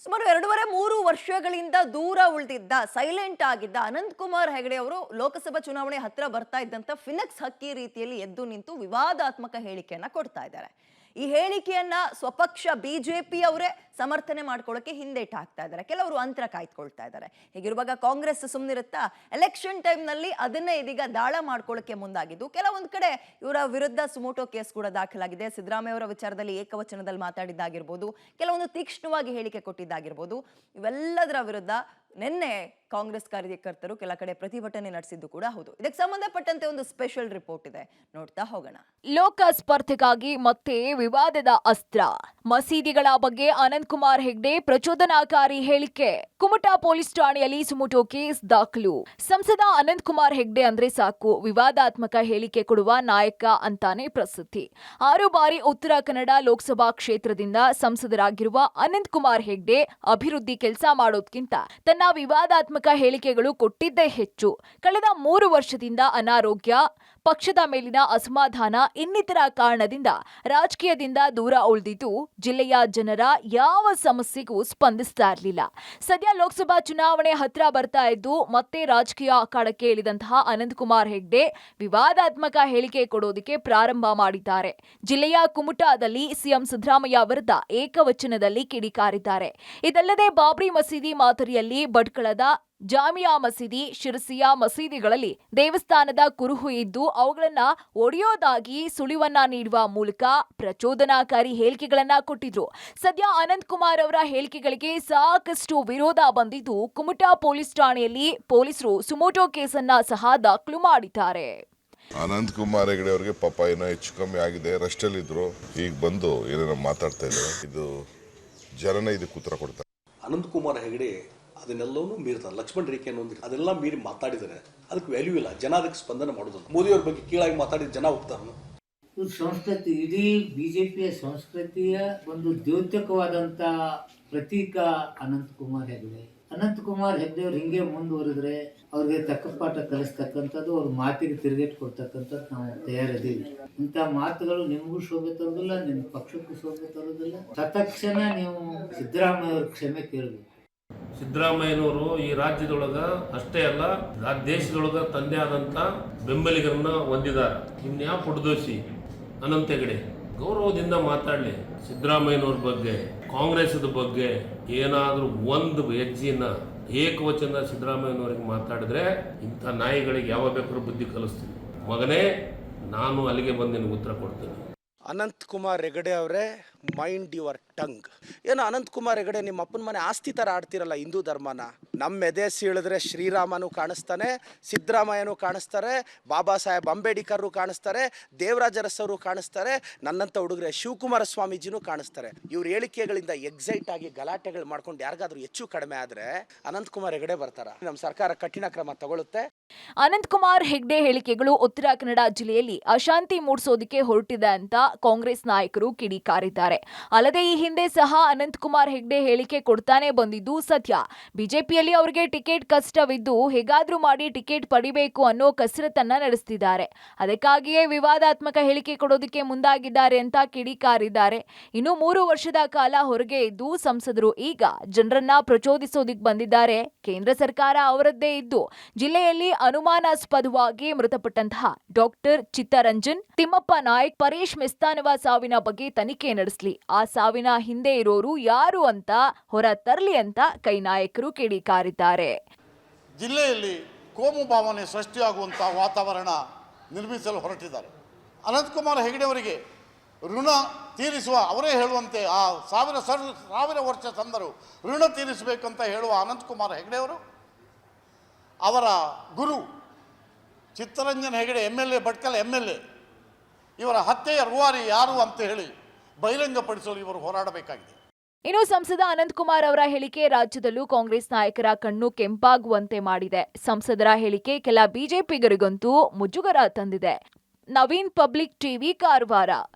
ಸುಮಾರು 2.5-3 ವರ್ಷಗಳಿಂದ ದೂರ ಉಳಿದಿದ್ದ ಸೈಲೆಂಟ್ ಆಗಿದ್ದ ಅನಂತಕುಮಾರ್ ಹೆಗಡೆ ಅವರು ಲೋಕಸಭಾ ಚುನಾವಣೆ ಹತ್ರ ಬರ್ತಾ ಇದ್ದಂತ ಫಿನಿಕ್ಸ್ ಹಕ್ಕಿ ರೀತಿಯಲ್ಲಿ ಎದ್ದು ನಿಂತು ವಿವಾದಾತ್ಮಕ ಹೇಳಿಕೆಯನ್ನ ಕೊಡ್ತಾ ಇದ್ದಾರೆ. ಈ ಹೇಳಿಕೆಯನ್ನ ಸ್ವಪಕ್ಷ ಬಿಜೆಪಿ ಅವರೇ ಸಮರ್ಥನೆ ಮಾಡ್ಕೊಳ್ಳೋಕೆ ಹಿಂದೇಟು ಹಾಕ್ತಾ ಇದ್ದಾರೆ. ಕೆಲವರು ಅಂತರ ಕಾಯ್ದುಕೊಳ್ತಾ ಇದ್ದಾರೆ. ಹೀಗಿರುವಾಗ ಕಾಂಗ್ರೆಸ್ ಸುಮ್ಮನಿರುತ್ತಾ? ಎಲೆಕ್ಷನ್ ಟೈಮ್ನಲ್ಲಿ ಅದನ್ನೇ ಇದೀಗ ದಾಳ ಮಾಡ್ಕೊಳ್ಳೋಕೆ ಮುಂದಾಗಿದ್ದು, ಕೆಲವೊಂದು ಕಡೆ ಇವರ ವಿರುದ್ಧ ಸುಮೋಟೋ ಕೇಸ್ ಕೂಡ ದಾಖಲಾಗಿದೆ. ಸಿದ್ದರಾಮಯ್ಯ ಅವರ ವಿಚಾರದಲ್ಲಿ ಏಕವಚನದಲ್ಲಿ ಮಾತಾಡಿದ್ದಾಗಿರ್ಬೋದು, ಕೆಲವೊಂದು ತೀಕ್ಷ್ಣವಾಗಿ ಹೇಳಿಕೆ ಕೊಟ್ಟಿದ್ದಾಗಿರ್ಬೋದು, ಇವೆಲ್ಲದರ ವಿರುದ್ಧ ನಿನ್ನೆ ಕಾಂಗ್ರೆಸ್ ಕಾರ್ಯಕರ್ತರು ಕೆಲ ಕಡೆ ಪ್ರತಿಭಟನೆ ನಡೆಸಿದ್ದು ಕೂಡ ಹೌದು. ಇದಕ್ಕೆ ಸಂಬಂಧಪಟ್ಟಂತೆ ಒಂದು ಸ್ಪೆಷಲ್ ರಿಪೋರ್ಟ್ ಇದೆ, ನೋಡ್ತಾ ಹೋಗೋಣ. ಲೋಕ ಸ್ಪರ್ಧೆಗಾಗಿ ಮತ್ತೆ ವಿವಾದದ ಅಸ್ತ್ರ. ಮಸೀದಿಗಳ ಬಗ್ಗೆ ಅನಂತಕುಮಾರ್ ಹೆಗ್ಡೆ ಪ್ರಚೋದನಾಕಾರಿ ಹೇಳಿಕೆ. ಕುಮಟಾ ಪೊಲೀಸ್ ಠಾಣೆಯಲ್ಲಿ ಸುಮೋಟೋ ಕೇಸ್ ದಾಖಲು. ಸಂಸದ ಅನಂತಕುಮಾರ್ ಹೆಗ್ಡೆ ಅಂದ್ರೆ ಸಾಕು, ವಿವಾದಾತ್ಮಕ ಹೇಳಿಕೆ ಕೊಡುವ ನಾಯಕ ಅಂತಾನೆ ಪ್ರಸಿದ್ಧಿ. 6 ಬಾರಿ ಉತ್ತರ ಕನ್ನಡ ಲೋಕಸಭಾ ಕ್ಷೇತ್ರದಿಂದ ಸಂಸದರಾಗಿರುವ ಅನಂತಕುಮಾರ್ ಹೆಗ್ಡೆ ಅಭಿವೃದ್ಧಿ ಕೆಲಸ ಮಾಡೋದ್ಕಿಂತ ತನ್ನ ವಿವಾದಾತ್ಮಕ ಹೇಳಿಕೆಗಳು ಕೊಟ್ಟಿದ್ದೇ ಹೆಚ್ಚು. ಕಳೆದ 3 ವರ್ಷದಿಂದ ಅನಾರೋಗ್ಯ, ಪಕ್ಷದ ಮೇಲಿನ ಅಸಮಾಧಾನ ಇನ್ನಿತರ ಕಾರಣದಿಂದ ರಾಜಕೀಯದಿಂದ ದೂರ ಉಳಿದಿದ್ದು, ಜಿಲ್ಲೆಯ ಜನರ ಯಾವ ಸಮಸ್ಯೆಗೂ ಸ್ಪಂದಿಸ್ತಾ ಇರಲಿಲ್ಲ. ಸದ್ಯ ಲೋಕಸಭಾ ಚುನಾವಣೆ ಹತ್ರ ಬರ್ತಾ ಇದ್ದು ಮತ್ತೆ ರಾಜಕೀಯ ಅಖಾಡಕ್ಕೆ ಇಳಿದಂತಹ ಅನಂತಕುಮಾರ್ ಹೆಗ್ಡೆ ವಿವಾದಾತ್ಮಕ ಹೇಳಿಕೆ ಕೊಡೋದಕ್ಕೆ ಪ್ರಾರಂಭ ಮಾಡಿದ್ದಾರೆ. ಜಿಲ್ಲೆಯ ಕುಮಟಾದಲ್ಲಿ ಸಿಎಂ ಸಿದ್ದರಾಮಯ್ಯ ವಿರುದ್ಧ ಏಕವಚನದಲ್ಲಿ ಕಿಡಿಕಾರಿದ್ದಾರೆ. ಇದಲ್ಲದೆ ಬಾಬ್ರಿ ಮಸೀದಿ ಮಾದರಿಯಲ್ಲಿ ಭಟ್ಕಳದ ಜಾಮಿಯಾ ಮಸೀದಿ, ಶಿರಸಿಯ ಮಸೀದಿಗಳಲ್ಲಿ ದೇವಸ್ಥಾನದ ಕುರುಹು ಇದ್ದು ಅವುಗಳನ್ನ ಒಡೆಯೋದಾಗಿ ಸುಳಿವನ್ನ ನೀಡುವ ಮೂಲಕ ಪ್ರಚೋದನಾಕಾರಿ ಹೇಳಿಕೆಗಳನ್ನ ಕೊಟ್ಟಿದ್ರು. ಸದ್ಯ ಅನಂತಕುಮಾರ್ ಅವರ ಹೇಳಿಕೆಗಳಿಗೆ ಸಾಕಷ್ಟು ವಿರೋಧ ಬಂದಿದ್ದು, ಕುಮಟಾ ಪೊಲೀಸ್ ಠಾಣೆಯಲ್ಲಿ ಪೊಲೀಸರು ಸುಮೋಟೋ ಕೇಸನ್ನ ಸಹ ದಾಖಲು ಮಾಡಿದ್ದಾರೆ. ಅನಂತಕುಮಾರ್ ಹೆಗಡೆ ಅವರಿಗೆ ಪಾಪ ಏನೋ ಹೆಚ್ಚು ಕಮ್ಮಿ ಆಗಿದೆ, ರೆಸ್ಟ್ ಅಲ್ಲಿ ಇದ್ರು, ಈಗ ಬಂದು ಏನೇನೋ ಮಾತಾಡ್ತಾ ಇದ್ದಾರೆ. ಇದು ಜನನ ಇದಕ್ಕೆ ಉತ್ತರ ಕೊಡ್ತಾರೆ. ಅನಂತಕುಮಾರ್ ಹೆಗಡೆ ಅದನ್ನೆಲ್ಲವೂ ಮೀರ್ತಾರೆ. ಲಕ್ಷ್ಮಣ ರೇಖೆ ಅನ್ನೋದು ಅದೆಲ್ಲ ಮೀರಿ ಮಾತಾಡಿದರೆ ಅದಕ್ಕೆ ವ್ಯಾಲ್ಯೂ ಇಲ್ಲ. ಜನ ಅದಕ್ಕೆ ಸ್ಪಂದನೆ ಮಾಡೋದಿಲ್ಲ. ಮೋದಿಯವ್ರ ಬಗ್ಗೆ ಕೀಳಾಗಿ ಮಾತಾಡಿದ ಜನ ಹೋಗ್ತಾರೆ. ಸಂಸ್ಕೃತಿ, ಇಡೀ ಬಿಜೆಪಿಯ ಸಂಸ್ಕೃತಿಯ ಒಂದು ದ್ಯೋತಕವಾದಂಥ ಪ್ರತೀಕ ಅನಂತಕುಮಾರ್ ಹೆಗಡೆ. ಅನಂತಕುಮಾರ್ ಹೆಗಡೆ ಅವ್ರು ಹಿಂಗೆ ಮುಂದುವರೆದ್ರೆ ಅವ್ರಿಗೆ ತಕ್ಕ ಪಾಠ ಕಲಿಸ್ತಕ್ಕಂಥದ್ದು, ಅವ್ರ ಮಾತಿಗೆ ತಿರುಗೇಟು ಕೊಡ್ತಕ್ಕಂಥದ್ದು ನಾವು ತಯಾರಿದ್ದೀವಿ. ಇಂಥ ಮಾತುಗಳು ನಿಮಗೂ ಶೋಭೆ ತರೋದಿಲ್ಲ, ನಿಮ್ಮ ಪಕ್ಷಕ್ಕೂ ಶೋಭೆ ತರೋದಿಲ್ಲ. ತತ್ಕ್ಷಣ ನೀವು ಸಿದ್ದರಾಮಯ್ಯ ಅವ್ರ ಕ್ಷಮೆ ಕೇಳಬೇಕು. ಸಿದ್ದರಾಮಯ್ಯನವರು ಈ ರಾಜ್ಯದೊಳಗ ಅಷ್ಟೇ ಅಲ್ಲ, ದೇಶದೊಳಗ ತಂದೆ ಆದಂತ ಬೆಂಬಲಿಗರನ್ನ ಹೊಂದಿದ್ದಾರೆ. ಇನ್ಯಾವ ಪುಟದೋಷಿ ಅನಂತ ಹೆಗಡೆ ಗೌರವದಿಂದ ಮಾತಾಡಲಿ. ಸಿದ್ದರಾಮಯ್ಯನವ್ರ ಬಗ್ಗೆ, ಕಾಂಗ್ರೆಸ್ ಬಗ್ಗೆ ಏನಾದರೂ ಒಂದು ಹೆಜ್ಜೆಯನ್ನ ಏಕವಚನ ಸಿದ್ದರಾಮಯ್ಯನವರಿಗೆ ಮಾತಾಡಿದ್ರೆ ಇಂಥ ನಾಯಿಗಳಿಗೆ ಯಾವ ಬೇಕಾದ್ರೂ ಬುದ್ಧಿ ಕಲಿಸ್ತೀನಿ. ಮಗನೇ, ನಾನು ಅಲ್ಲಿಗೆ ಬಂದು ನಿನಗೆ ಉತ್ತರ ಕೊಡ್ತೀನಿ. ಅನಂತಕುಮಾರ್ ಹೆಗಡೆ ಅವರೇ, ಮೈಂಡ್ ಯುವರ್ ಟಂಗ್. ಏನು ಅನಂತಕುಮಾರ್ ಹೆಗಡೆ ನಿಮ್ಮ ಅಪ್ಪನ ಮನೆ ಆಸ್ತಿ ಥರ ಆಡ್ತಿರಲ್ಲ ಹಿಂದೂ ಧರ್ಮನ. ನಮ್ಮ ಎದೆ ಸೀಳಿದ್ರೆ ಶ್ರೀರಾಮನೂ ಕಾಣಿಸ್ತಾನೆ, ಸಿದ್ದರಾಮಯ್ಯನೂ ಕಾಣಿಸ್ತಾರೆ, ಬಾಬಾ ಸಾಹೇಬ್ ಅಂಬೇಡ್ಕರ್ ಕಾಣಿಸ್ತಾರೆ, ದೇವರಾಜ ಅರಸರು ಕಾಣಿಸ್ತಾರೆ, ನನ್ನಂಥ ಹುಡುಗರೆ ಶಿವಕುಮಾರ ಸ್ವಾಮೀಜಿನೂ ಕಾಣಿಸ್ತಾರೆ. ಇವ್ರ ಹೇಳಿಕೆಗಳಿಂದ ಎಕ್ಸೈಟ್ ಆಗಿ ಗಲಾಟೆಗಳು ಮಾಡ್ಕೊಂಡು ಯಾರಿಗಾದ್ರೂ ಹೆಚ್ಚು ಕಡಿಮೆ ಆದರೆ ಅನಂತಕುಮಾರ್ ಹೆಗಡೆ ಬರ್ತಾರ. ನಮ್ಮ ಸರ್ಕಾರ ಕಠಿಣ ಕ್ರಮ ತಗೊಳುತ್ತೆ. ಅನಂತಕುಮಾರ್ ಹೆಗ್ಡೆ ಹೇಳಿಕೆಗಳು ಉತ್ತರ ಕನ್ನಡ ಜಿಲ್ಲೆಯಲ್ಲಿ ಅಶಾಂತಿ ಮೂಡಿಸೋದಕ್ಕೆ ಹೊರಟಿದೆ ಅಂತ ಕಾಂಗ್ರೆಸ್ ನಾಯಕರು ಕಿಡಿಕಾರಿದ್ದಾರೆ. ಅಲ್ಲದೆ ಈ ಹಿಂದೆ ಸಹ ಅನಂತಕುಮಾರ್ ಹೆಗ್ಡೆ ಹೇಳಿಕೆ ಕೊಡ್ತಾನೆ ಬಂದಿದ್ದು ಸತ್ಯ. ಬಿಜೆಪಿಯಲ್ಲಿ ಅವರಿಗೆ ಟಿಕೆಟ್ ಕಷ್ಟವಿದ್ದು ಹೇಗಾದ್ರೂ ಮಾಡಿ ಟಿಕೆಟ್ ಪಡಿಬೇಕು ಅನ್ನೋ ಕಸರತ್ತನ್ನ ನಡೆಸ್ತಿದ್ದಾರೆ. ಅದಕ್ಕಾಗಿಯೇ ವಿವಾದಾತ್ಮಕ ಹೇಳಿಕೆ ಕೊಡೋದಕ್ಕೆ ಮುಂದಾಗಿದ್ದಾರೆ ಅಂತ ಕಿಡಿಕಾರಿದ್ದಾರೆ. ಇನ್ನು 3 ವರ್ಷದ ಕಾಲ ಹೊರಗೆ ಇದ್ದು ಸಂಸದರು ಈಗ ಜನರನ್ನ ಪ್ರಚೋದಿಸೋದಿಕ್ ಬಂದಿದ್ದಾರೆ. ಕೇಂದ್ರ ಸರ್ಕಾರ ಅವರದ್ದೇ ಇದ್ದು ಜಿಲ್ಲೆಯಲ್ಲಿ ಅನುಮಾನಾಸ್ಪದವಾಗಿ ಮೃತಪಟ್ಟಂತಹ ಡಾಕ್ಟರ್ ಚಿತ್ತರಂಜನ್, ತಿಮ್ಮಪ್ಪ ನಾಯ್ಕ್, ಪರೇಶ್ ಮೆಸ್ತಾನವ ಸಾವಿನ ಬಗ್ಗೆ ತನಿಖೆ ನಡೆಸಲಿ. ಆ ಸಾವಿನ ಹಿಂದೆ ಇರೋರು ಯಾರು ಅಂತ ಹೊರ ತರಲಿ ಅಂತ ಕೈ ನಾಯಕರು ಕಿಡಿಕಾರಿದ್ದಾರೆ. ಜಿಲ್ಲೆಯಲ್ಲಿ ಕೋಮು ಭಾವನೆ ಸೃಷ್ಟಿಯಾಗುವಂಥ ವಾತಾವರಣ ನಿರ್ಮಿಸಲು ಹೊರಟಿದ್ದಾರೆ. ಅನಂತಕುಮಾರ್ ಹೆಗಡೆ ಅವರಿಗೆ ಋಣ ತೀರಿಸುವ, ಅವರೇ ಹೇಳುವಂತೆ ಆ ಸಾವಿರ ವರ್ಷ ತಂದರು ಋಣ ತೀರಿಸಬೇಕಂತ ಹೇಳುವ ಅನಂತಕುಮಾರ್ ಹೆಗಡೆ ಅವರು, ಅವರ ಗುರು ಚಿತ್ತರಂಜನ್ ಹೆಗಡೆ MLA, ಭಟ್ಕಳ MLA, ಇವರ ಹತ್ಯೆಯ ರೂವಾರಿ ಯಾರು ಅಂತ ಹೇಳಿ ಬಹಿರಂಗಪಡಿಸಲು ಇವರು ಹೋರಾಡಬೇಕಾಗಿದೆ. ಇನ್ನು ಸಂಸದ ಅನಂತಕುಮಾರ್ ಅವರ ಹೇಳಿಕೆ ರಾಜ್ಯದಲ್ಲೂ ಕಾಂಗ್ರೆಸ್ ನಾಯಕರ ಕಣ್ಣು ಕೆಂಪಾಗುವಂತೆ ಮಾಡಿದೆ. ಸಂಸದರ ಹೇಳಿಕೆ ಕೆಲ ಬಿಜೆಪಿಗರಿಗಂತೂ ಮುಜುಗರ ತಂದಿದೆ. Naveen public TV, Karwar.